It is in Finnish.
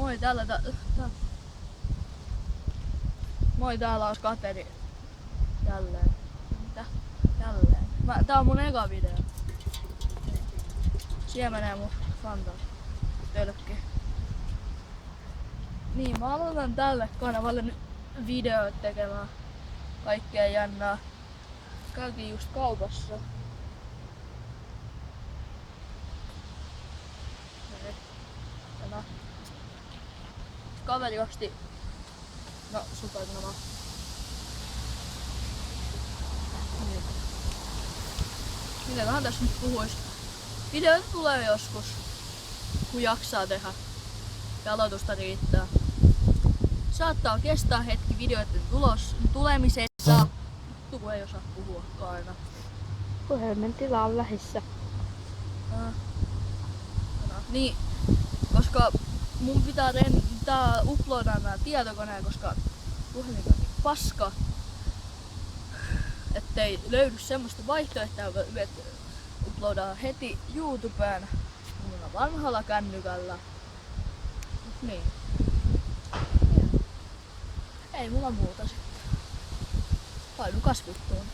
Moi, Moi, täällä on Kateri. Jälleen. Mitä? Jälleen. Tää on mun eka video. Siellä menee mun Fanta tölkki. Niin, mä aloitan tälle kanavalle nyt videoit tekemään kaikkea jännää. Käytiin just kaupassa. Kaveri osti Supernova. Niin. Mitäköhän tässä nyt puhuis? Videoita tulee joskus, kun jaksaa tehdä. Ja aloitusta riittää. Saattaa kestää hetki videoiden tulemisesta. Tuku ei osaa puhua aina. Puhelimen tila on vähissä. Niin, koska mun pitää uploadaa nää tietokoneen, koska puhelin on niin paska, ettei löydy semmoista vaihtoehtoa, että uploadaa heti YouTubeen mulla vanhalla kännykällä. Niin. Ei mulla muuta sitten. Painu kasvittuun.